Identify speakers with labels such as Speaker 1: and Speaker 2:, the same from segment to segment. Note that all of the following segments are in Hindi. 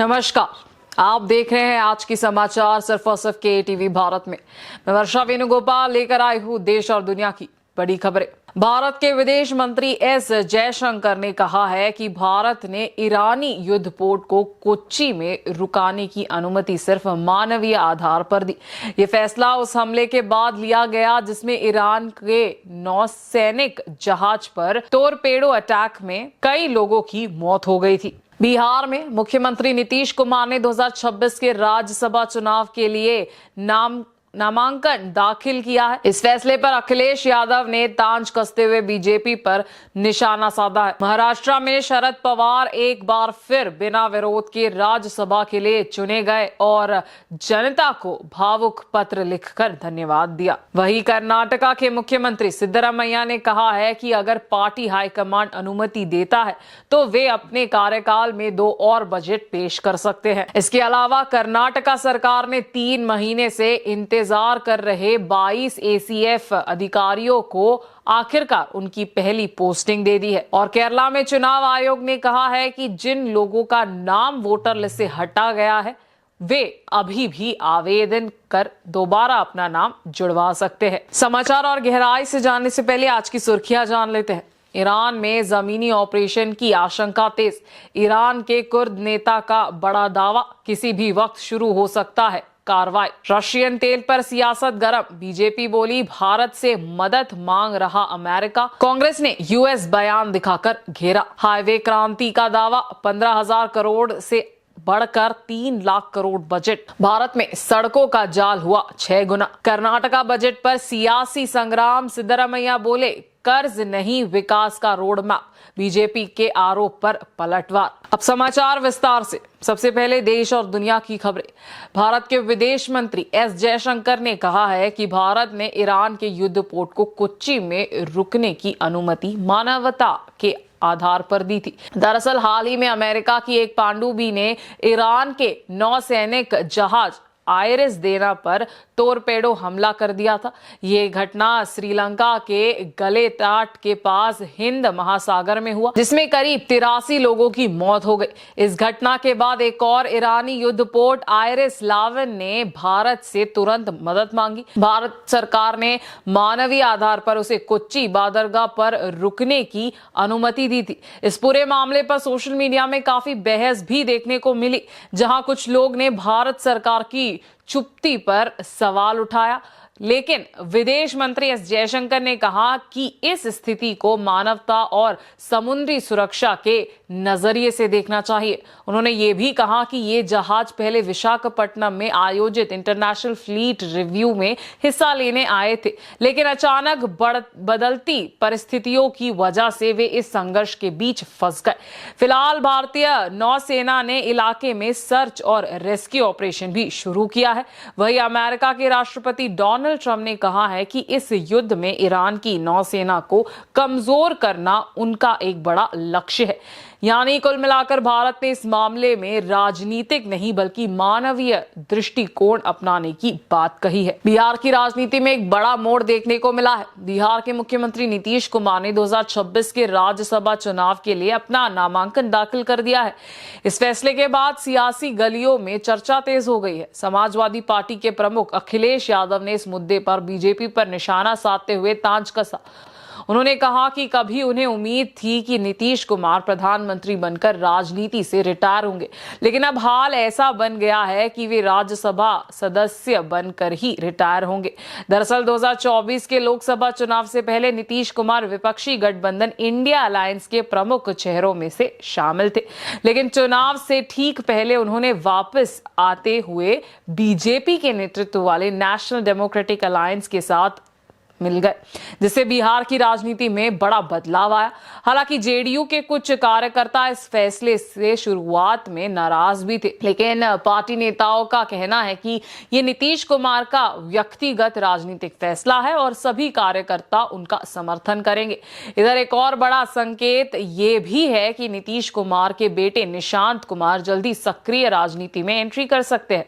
Speaker 1: नमस्कार, आप देख रहे हैं आज की समाचार सिर्फ और सिर्फ के टीवी भारत में। मैं वर्षा वेणुगोपाल लेकर आई हूं देश और दुनिया की बड़ी खबरें। भारत के विदेश मंत्री एस जयशंकर ने कहा है कि भारत ने ईरानी युद्धपोत को कोच्चि में रुकाने की अनुमति सिर्फ मानवीय आधार पर दी। ये फैसला उस हमले के बाद लिया गया जिसमें ईरान के नौसैनिक जहाज पर टोरपेडो अटैक में कई लोगों की मौत हो गई थी। बिहार में मुख्यमंत्री नीतीश कुमार ने 2026 के राज्यसभा चुनाव के लिए नामांकन दाखिल किया है। इस फैसले पर अखिलेश यादव ने तांज कसते हुए बीजेपी पर निशाना साधा है। महाराष्ट्र में शरद पवार एक बार फिर बिना विरोध के राज्यसभा के लिए चुने गए और जनता को भावुक पत्र लिखकर धन्यवाद दिया। वहीं कर्नाटका के मुख्यमंत्री सिद्धरामैया ने कहा है कि अगर पार्टी हाईकमांड अनुमति देता है तो वे अपने कार्यकाल में 2 और बजट पेश कर सकते हैं। इसके अलावा कर्नाटका सरकार ने 3 महीने से इंतजार कर रहे 22 एसीएफ अधिकारियों को आखिरकार उनकी पहली पोस्टिंग दे दी है। और केरला में चुनाव आयोग ने कहा है कि जिन लोगों का नाम वोटर लिस्ट से हटा गया है वे अभी भी आवेदन कर दोबारा अपना नाम जुड़वा सकते हैं। समाचार और गहराई से जानने से पहले आज की सुर्खियां जान लेते हैं। ईरान में जमीनी ऑपरेशन की आशंका तेज। ईरान के कुर्द नेता का बड़ा दावा, किसी भी वक्त शुरू हो सकता है कार्रवाई। रशियन तेल पर सियासत गरम। बीजेपी बोली भारत से मदद मांग रहा अमेरिका। कांग्रेस ने यूएस बयान दिखाकर घेरा। हाईवे क्रांति का दावा, 15,000 करोड़ से बढ़कर 3 लाख करोड़ बजट। भारत में सड़कों का जाल हुआ 6 गुना। कर्नाटका बजट पर सियासी संग्राम। सिद्धरामैया बोले कर्ज नहीं विकास का रोड मैप। बीजेपी के आरोप पर पलटवार। अब समाचार विस्तार से। सबसे पहले देश और दुनिया की खबरें। भारत के विदेश मंत्री एस जयशंकर ने कहा है कि भारत ने ईरान के युद्धपोत को कोच्चि में रुकने की अनुमति मानवता के आधार पर दी थी। दरअसल हाल ही में अमेरिका की एक पनडुब्बी ने ईरान के नौसैनिक जहाज आयरिस देना पर टोरपेडो हमला कर दिया था। ये घटना श्रीलंका के गले तट के पास हिंद महासागर में हुआ, जिसमें करीब 83 लोगों की मौत हो गई। इस घटना के बाद एक और ईरानी युद्धपोत आयरिस 11 ने भारत से तुरंत मदद मांगी। भारत सरकार ने मानवीय आधार पर उसे कोच्चि बंदरगाह पर रुकने की अनुमति दी थी। इस पूरे मामले पर सोशल मीडिया में काफी बहस भी देखने को मिली, जहां कुछ लोग ने भारत सरकार की चुप्पी पर सवाल उठाया। लेकिन विदेश मंत्री एस जयशंकर ने कहा कि इस स्थिति को मानवता और समुद्री सुरक्षा के नजरिए से देखना चाहिए। उन्होंने ये भी कहा कि ये जहाज पहले विशाखापट्टनम में आयोजित इंटरनेशनल फ्लीट रिव्यू में हिस्सा लेने आए थे, लेकिन अचानक बदलती परिस्थितियों की वजह से वे इस संघर्ष के बीच फंस गए। फिलहाल भारतीय नौसेना ने इलाके में सर्च और रेस्क्यू ऑपरेशन भी शुरू किया है। वहीं अमेरिका के राष्ट्रपति डोनाल्ड ट्रंप ने कहा है कि इस युद्ध में ईरान की नौसेना को कमजोर करना उनका एक बड़ा लक्ष्य है। यानी कुल मिलाकर भारत ने इस मामले में राजनीतिक नहीं बल्कि मानवीय दृष्टिकोण अपनाने की बात कही है। बिहार की राजनीति में एक बड़ा मोड़ देखने को मिला है। बिहार के मुख्यमंत्री नीतीश कुमार ने 2026 के राज्यसभा चुनाव के लिए अपना नामांकन दाखिल कर दिया है। इस फैसले के बाद सियासी गलियों में चर्चा तेज हो गई है। समाजवादी पार्टी के प्रमुख अखिलेश यादव ने इस मुद्दे पर बीजेपी पर निशाना साधते हुए तांज कसा। उन्होंने कहा कि कभी उन्हें उम्मीद थी कि नीतीश कुमार प्रधानमंत्री बनकर राजनीति से रिटायर होंगे, लेकिन अब हाल ऐसा बन गया है कि वे राज्यसभा सदस्य बनकर ही रिटायर होंगे। दरअसल 2024 के लोकसभा चुनाव से पहले नीतीश कुमार विपक्षी गठबंधन इंडिया अलायंस के प्रमुख चेहरों में से शामिल थे, लेकिन चुनाव से ठीक पहले उन्होंने वापस आते हुए बीजेपी के नेतृत्व वाले नेशनल डेमोक्रेटिक अलायंस के साथ मिल गए, जिससे बिहार की राजनीति में बड़ा बदलाव आया। हालांकि जेडीयू के कुछ कार्यकर्ता इस फैसले से शुरुआत में नाराज भी थे, लेकिन पार्टी नेताओं का कहना है कि ये नीतीश कुमार का व्यक्तिगत राजनीतिक फैसला है और सभी कार्यकर्ता उनका समर्थन करेंगे। इधर एक और बड़ा संकेत ये भी है कि नीतीश कुमार के बेटे निशांत कुमार जल्दी सक्रिय राजनीति में एंट्री कर सकते हैं।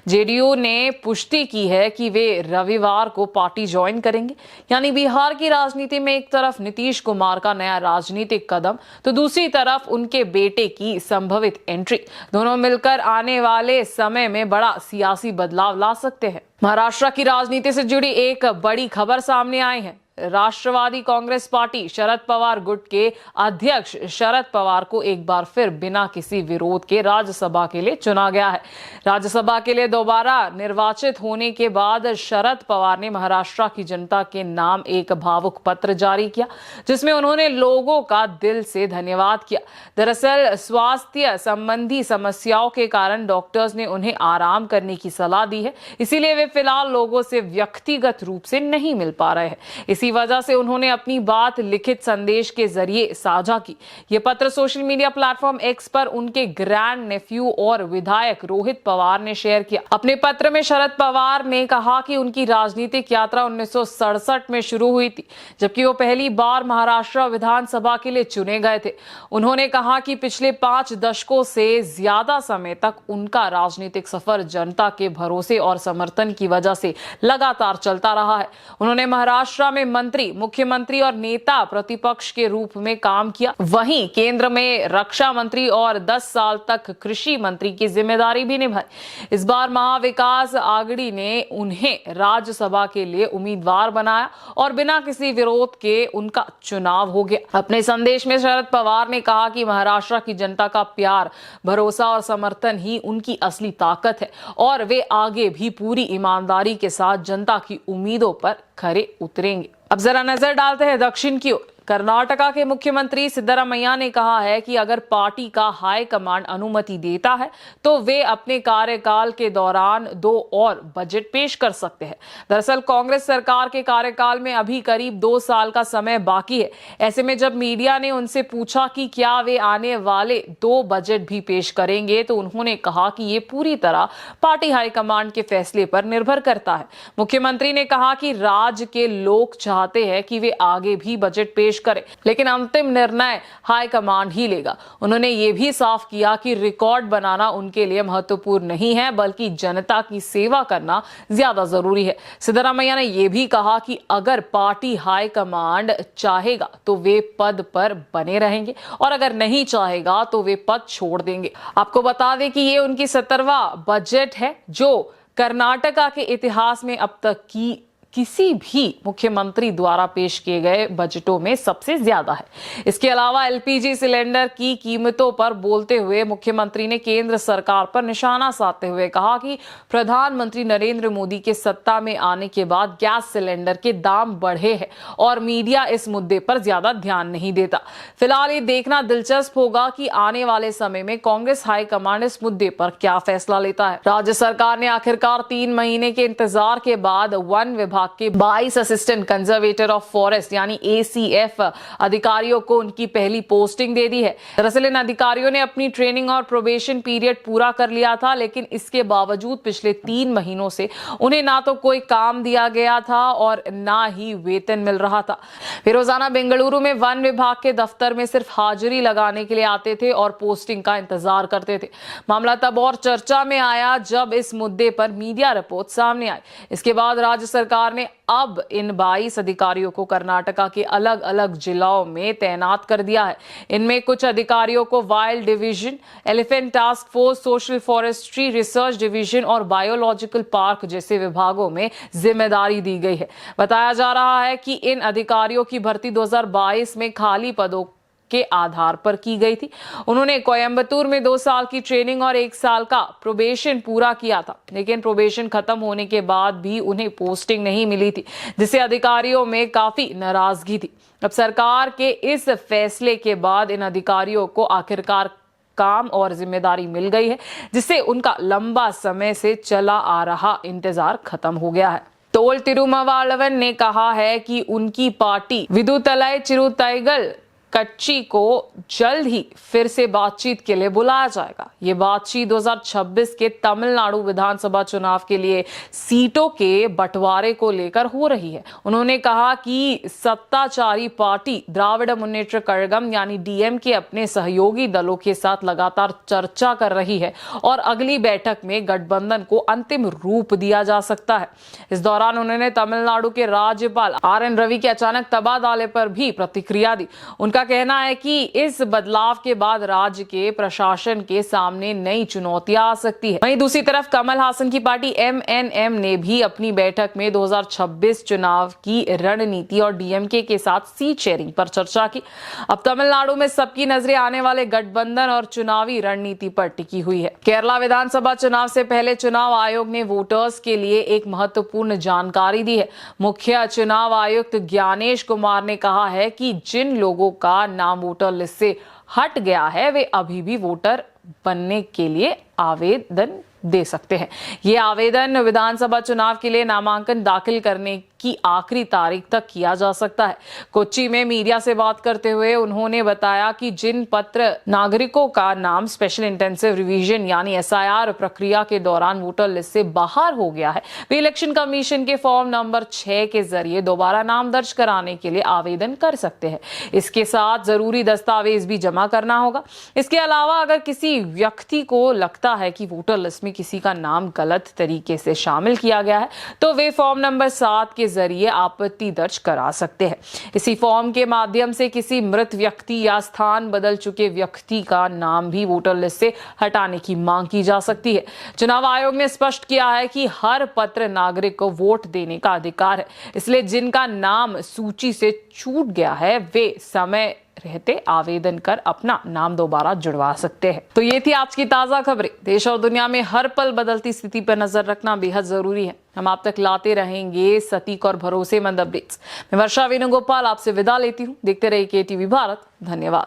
Speaker 1: जेडीयू ने पुष्टि की है कि वे रविवार को पार्टी ज्वाइन करेंगे। यानी बिहार की राजनीति में एक तरफ नीतीश कुमार का नया राजनीतिक कदम तो दूसरी तरफ उनके बेटे की संभवित एंट्री, दोनों मिलकर आने वाले समय में बड़ा सियासी बदलाव ला सकते हैं। महाराष्ट्र की राजनीति से जुड़ी एक बड़ी खबर सामने आई है। राष्ट्रवादी कांग्रेस पार्टी शरद पवार गुट के अध्यक्ष शरद पवार को एक बार फिर बिना किसी विरोध के राज्यसभा के लिए चुना गया है। राज्यसभा के लिए दोबारा निर्वाचित होने के बाद शरद पवार ने महाराष्ट्र की जनता के नाम एक भावुक पत्र जारी किया, जिसमें उन्होंने लोगों का दिल से धन्यवाद किया। दरअसल स्वास्थ्य संबंधी समस्याओं के कारण डॉक्टर्स ने उन्हें आराम करने की सलाह दी है, इसीलिए वे फिलहाल लोगों से व्यक्तिगत रूप से नहीं मिल पा रहे हैं। इसी वजह से उन्होंने अपनी बात लिखित संदेश के जरिए साझा की। ये पत्र सोशल मीडिया प्लेटफॉर्म एक्स पर उनके ग्रैंड नेफ्यू और विधायक रोहित पवार ने शेयर किया। अपने पत्र में शरद पवार ने कहा कि उनकी राजनीतिक यात्रा 1967 में शुरू हुई थी, जबकि वो पहली बार महाराष्ट्र विधानसभा के लिए चुने गए थे। उन्होंने कहा कि पिछले 5 दशकों से ज्यादा समय तक उनका राजनीतिक सफर जनता के भरोसे और समर्थन की वजह से लगातार चलता रहा है। उन्होंने महाराष्ट्र में मंत्री, मुख्यमंत्री और नेता प्रतिपक्ष के रूप में काम किया। वहीं केंद्र में रक्षा मंत्री और 10 साल तक कृषि मंत्री की जिम्मेदारी भी निभाई। इस बार महाविकास आघाड़ी ने उन्हें राज्यसभा के लिए उम्मीदवार बनाया और बिना किसी विरोध के उनका चुनाव हो गया। अपने संदेश में शरद पवार ने कहा कि महाराष्ट्र की जनता का प्यार, भरोसा और समर्थन ही उनकी असली ताकत है और वे आगे भी पूरी ईमानदारी के साथ जनता की उम्मीदों पर खरे उतरेंगे। अब जरा नजर डालते हैं दक्षिण की ओर। कर्नाटका के मुख्यमंत्री सिद्धरामैया ने कहा है कि अगर पार्टी का हाई कमांड अनुमति देता है तो वे अपने कार्यकाल के दौरान 2 और बजट पेश कर सकते हैं। दरअसल कांग्रेस सरकार के कार्यकाल में अभी करीब 2 साल का समय बाकी है। ऐसे में जब मीडिया ने उनसे पूछा कि क्या वे आने वाले 2 बजट भी पेश करेंगे, तो उन्होंने कहा कि ये पूरी तरह पार्टी हाईकमांड के फैसले पर निर्भर करता है। मुख्यमंत्री ने कहा कि राज्य के लोग चाहते हैं कि वे आगे भी बजट पेश करे, लेकिन अंतिम निर्णय हाईकमांड ही लेगा। उन्होंने ये भी साफ किया कि रिकॉर्ड बनाना उनके लिए महत्वपूर्ण नहीं है, बल्कि जनता की सेवा करना ज्यादा जरूरी है। सिद्धरामैया ने यह भी कहा कि अगर पार्टी हाईकमांड चाहेगा तो वे पद पर बने रहेंगे और अगर नहीं चाहेगा तो वे पद छोड़ देंगे। आपको बता दें कि ये उनकी 17वां बजट है, जो कर्नाटका के इतिहास में अब तक की किसी भी मुख्यमंत्री द्वारा पेश किए गए बजटों में सबसे ज्यादा है। इसके अलावा एलपीजी सिलेंडर की कीमतों पर बोलते हुए मुख्यमंत्री ने केंद्र सरकार पर निशाना साधते हुए कहा कि प्रधानमंत्री नरेंद्र मोदी के सत्ता में आने के बाद गैस सिलेंडर के दाम बढ़े हैं और मीडिया इस मुद्दे पर ज्यादा ध्यान नहीं देता। फिलहाल ये देखना दिलचस्प होगा कि आने वाले समय में कांग्रेस हाईकमांड इस मुद्दे पर क्या फैसला लेता है। राज्य सरकार ने आखिरकार 3 महीने के इंतजार के बाद वन विभाग के 22 असिस्टेंट कंजर्वेटर ऑफ फॉरेस्ट यानी ACF अधिकारियों को उनकी पहली पोस्टिंग दे दी है। दरअसल इन अधिकारियों ने अपनी ट्रेनिंग और प्रोबेशन पीरियड पूरा कर लिया था, लेकिन इसके बावजूद पिछले 3 महीनों से उन्हें ना तो कोई काम दिया गया था और ना ही वेतन मिल रहा था। वे रोजाना बेंगलुरु में वन विभाग के दफ्तर में सिर्फ हाजिरी लगाने के लिए आते थे और पोस्टिंग का इंतजार करते थे। मामला तब और चर्चा में आया जब इस मुद्दे पर मीडिया रिपोर्ट सामने आई। इसके बाद राज्य सरकार ने अब इन 22 अधिकारियों को कर्नाटका के अलग अलग जिलों में तैनात कर दिया है। इनमें कुछ अधिकारियों को wild division, elephant task force, social forestry research division और बायोलॉजिकल पार्क जैसे विभागों में जिम्मेदारी दी गई है। बताया जा रहा है कि इन अधिकारियों की भर्ती 2022 में खाली पदों के आधार पर की गई थी। उन्होंने कोयंबटूर में 2 साल की ट्रेनिंग और 1 साल का प्रोबेशन पूरा किया था, लेकिन प्रोबेशन खत्म होने के बाद भी उन्हें पोस्टिंग नहीं मिली थी, जिससे अधिकारियों में काफी नाराजगी थी। अब सरकार के इस फैसले के बाद इन अधिकारियों को आखिरकार काम और जिम्मेदारी मिल गई है, जिससे उनका लंबा समय से चला आ रहा इंतजार खत्म हो गया है। तोल तिरुमावलवन ने कहा है कि उनकी पार्टी विदुतलाई चिरुतैगल कच्ची को जल्द ही फिर से बातचीत के लिए बुलाया जाएगा। ये बातचीत 2026 के तमिलनाडु विधानसभा चुनाव के लिए सीटों के बंटवारे को लेकर हो रही है। उन्होंने कहा कि सत्ताचारी पार्टी द्राविड़ मुन्नेत्र कड़गम यानी डीएमके अपने सहयोगी दलों के साथ लगातार चर्चा कर रही है और अगली बैठक में गठबंधन को अंतिम रूप दिया जा सकता है। इस दौरान उन्होंने तमिलनाडु के राज्यपाल आर.एन. रवि के अचानक तबादले पर भी प्रतिक्रिया दी। उनका कहना है कि इस बदलाव के बाद राज्य के प्रशासन के सामने नई चुनौतियां आ सकती है। वहीं दूसरी तरफ कमल हासन की पार्टी एमएनएम ने भी अपनी बैठक में 2026 चुनाव की रणनीति और डीएमके के साथ सीट शेयरिंग पर चर्चा की। अब तमिलनाडु में सबकी नजरें आने वाले गठबंधन और चुनावी रणनीति पर टिकी हुई है। केरला विधानसभा चुनाव से पहले चुनाव आयोग ने वोटर्स के लिए एक महत्वपूर्ण जानकारी दी है। मुख्य चुनाव आयुक्त ज्ञानेश कुमार ने कहा है कि जिन लोगों का नाम वोटर लिस्ट से हट गया है वे अभी भी वोटर बनने के लिए आवेदन दे सकते हैं। ये आवेदन विधानसभा चुनाव के लिए नामांकन दाखिल करने की आखिरी तारीख तक किया जा सकता है। कोच्चि में मीडिया से बात करते हुए उन्होंने बताया कि जिन पत्र नागरिकों का नाम स्पेशल इंटेंसिव रिवीजन यानी एसआईआर प्रक्रिया के दौरान वोटर लिस्ट से बाहर हो गया है, वे इलेक्शन कमीशन के फॉर्म नंबर 6 के जरिए दोबारा नाम दर्ज कराने के लिए आवेदन कर सकते हैं। इसके साथ जरूरी दस्तावेज भी जमा करना होगा। इसके अलावा अगर किसी व्यक्ति को लगता है कि वोटर लिस्ट में किसी का नाम गलत तरीके से शामिल किया गया है तो वे फॉर्म नंबर 7 के जरिए आपत्ति दर्ज करा सकते हैं। इसी फॉर्म के माध्यम से किसी मृत व्यक्ति या स्थान बदल चुके व्यक्ति का नाम भी वोटर लिस्ट से हटाने की मांग की जा सकती है। चुनाव आयोग ने स्पष्ट किया है कि हर पत्र नागरिक को वोट देने का अधिकार है, इसलिए जिनका नाम सूची से छूट गया है वे समय रहते आवेदन कर अपना नाम दोबारा जुड़वा सकते हैं। तो ये थी आज की ताजा खबरें। देश और दुनिया में हर पल बदलती स्थिति पर नजर रखना बेहद जरूरी है। हम आप तक लाते रहेंगे सटीक और भरोसेमंद अपडेट्स। मैं वर्षा वेणुगोपाल आपसे विदा लेती हूँ। देखते रहिए केटीवी भारत। धन्यवाद।